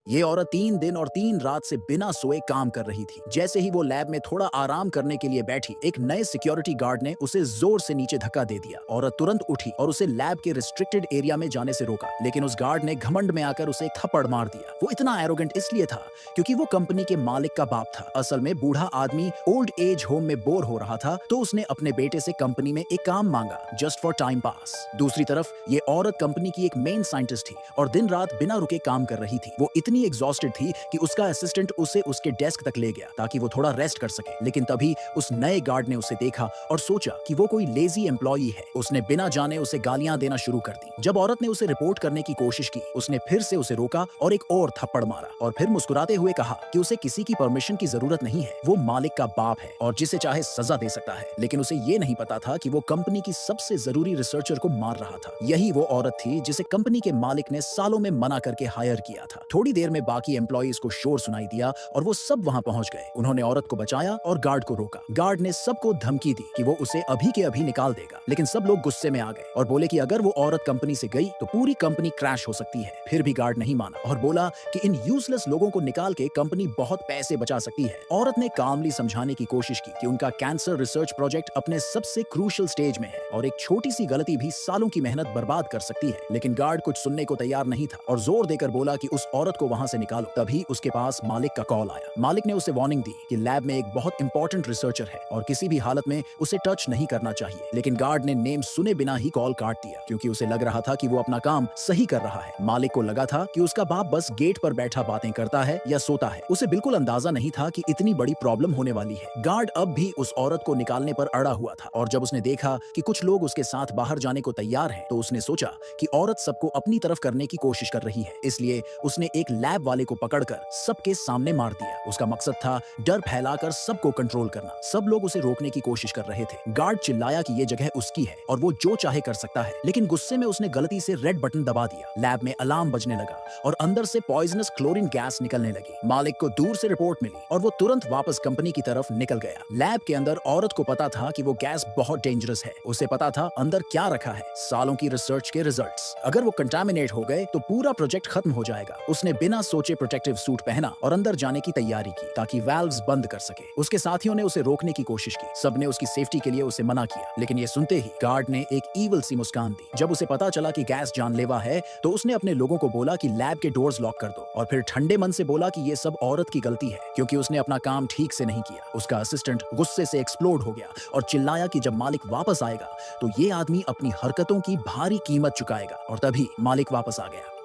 ये औरत 3 दिन और 3 रात से बिना सोए काम कर रही थी। जैसे ही वो लैब में थोड़ा आराम करने के लिए बैठी, एक नए सिक्योरिटी गार्ड ने उसे जोर से नीचे धक्का दे दिया। औरत तुरंत उठी और उसे लैब के रिस्ट्रिक्टेड एरिया में जाने से रोका, लेकिन उस गार्ड ने घमंड में आकर उसे एक थप्पड़ मार दिया। वो इतना एरोगेंट इसलिए था क्योंकि वो कंपनी के मालिक का बाप था। असल में बूढ़ा आदमी ओल्ड एज होम में बोर हो रहा था, तो उसने अपने बेटे से कंपनी में एक काम मांगा, जस्ट फॉर टाइम पास। दूसरी तरफ ये औरत कंपनी की एक मेन साइंटिस्ट थी और दिन रात बिना रुके काम कर रही थी। वो इतनी एग्जॉस्टेड थी कि उसका असिस्टेंट उसे उसके डेस्क तक ले गया ताकि वो थोड़ा रेस्ट कर सके, लेकिन तभी उस नए गार्ड ने उसे देखा और सोचा कि वो कोई लेजी एम्प्लॉई है। उसने बिना जाने उसे गालियां देना शुरू कर दी। जब औरत ने उसे रिपोर्ट करने की कोशिश की, उसने फिर से उसे रोका और एक और थप्पड़ मारा और फिर मुस्कुराते हुए कहा कि उसे किसी की परमिशन की जरूरत नहीं है, वो मालिक का बाप है और जिसे चाहे सजा दे सकता है। लेकिन उसे ये नहीं पता था कि वो कंपनी की सबसे जरूरी रिसर्चर को मार रहा था। यही वो औरत थी जिसे कंपनी के मालिक ने सालों में मना करके हायर किया था। थोड़ी देर में बाकी एम्प्लॉइज को शोर सुनाई दिया और वो सब वहां पहुंच गए। उन्होंने औरत को बचाया और गार्ड को रोका। गार्ड ने सबको धमकी दी कि वो उसे अभी के अभी निकाल देगा, लेकिन सब लोग गुस्से में आ गए और बोले कि अगर वो औरत कंपनी से गई तो पूरी कंपनी क्रैश हो सकती है। फिर भी गार्ड नहीं माना और बोला कि इन यूजलेस लोगों को निकाल के कंपनी बहुत पैसे बचा सकती है। औरत ने कामली समझाने की कोशिश की कि उनका कैंसर रिसर्च प्रोजेक्ट अपने सबसे क्रूशियल स्टेज में है और एक छोटी सी गलती भी सालों की मेहनत बर्बाद कर सकती है। लेकिन गार्ड कुछ सुनने को तैयार नहीं था और जोर देकर बोला कि उस औरत को वहां से निकालो। तभी उसके पास मालिक का कॉल आया। मालिक ने उसे वार्निंग दी कि लैब में एक बहुत इंपॉर्टेंट रिसर्चर है और किसी भी हालत में उसे टच नहीं करना चाहिए। लेकिन गार्ड ने नेम सुने बिना ही कॉल काट दिया क्योंकि उसे लग रहा था कि वो अपना काम सही कर रहा है। मालिक को लगा था कि उसका बाप बस गेट पर बैठा बातें करता है या सोता है। उसे बिल्कुल अंदाजा नहीं था कि इतनी बड़ी प्रॉब्लम होने वाली है। गार्ड अब भी उस औरत को निकालने पर अड़ा हुआ था और जब उसने देखा कि कुछ लोग उसके साथ बाहर जाने को तैयार हैं, तो उसने सोचा कि औरत सबको अपनी तरफ करने की कोशिश कर रही है। इसलिए उसने एक लैब वाले को पकड़कर सबके सामने मार दिया। उसका मकसद था डर फैलाकर सबको कंट्रोल करना। सब लोग उसे रोकने की कोशिश कर रहे थे। गार्ड चिल्लाया कि ये जगह उसकी है और वो जो चाहे कर सकता है, लेकिन गुस्से में उसने गलती से रेड बटन दबा दिया। लैब में अलार्म बजने लगा और अंदर से पॉइजनस क्लोरीन गैस निकलने लगी। मालिक को दूर से रिपोर्ट मिली और वो तुरंत वापस कंपनी की तरफ निकल गया। लैब के अंदर औरत को पता था कि वो गैस बहुत डेंजरस है। उसे पता था अंदर क्या रखा है, सालों की रिसर्च के रिजल्ट्स। अगर वो कंटामिनेट हो गए तो पूरा प्रोजेक्ट खत्म हो जाएगा। उसने बिना सोचे प्रोटेक्टिव सूट पहना और अंदर जाने की तैयारी की ताकि वाल्व्स बंद कर सके। उसके साथियों ने उसे रोकने की कोशिश की। सबने उसकी सेफ्टी के लिए उसे मना किया, लेकिन ये सुनते ही गार्ड ने एक ईवल सी मुस्कान दी। जब उसे पता चला कि गैस जानलेवा है तो उसने अपने लोगों को बोला कि लैब के डोर्स लॉक कर दो और फिर ठंडे मन से बोला कि ये सब औरत की गलती है क्योंकि उसने अपना काम ठीक से नहीं किया। उसका असिस्टेंट गुस्से से एक्सप्लोड हो गया और चिल्लाया कि जब मालिक वापस आएगा तो ये आदमी अपनी हरकतों की भारी कीमत चुकाएगा। और तभी मालिक वापस आ गया।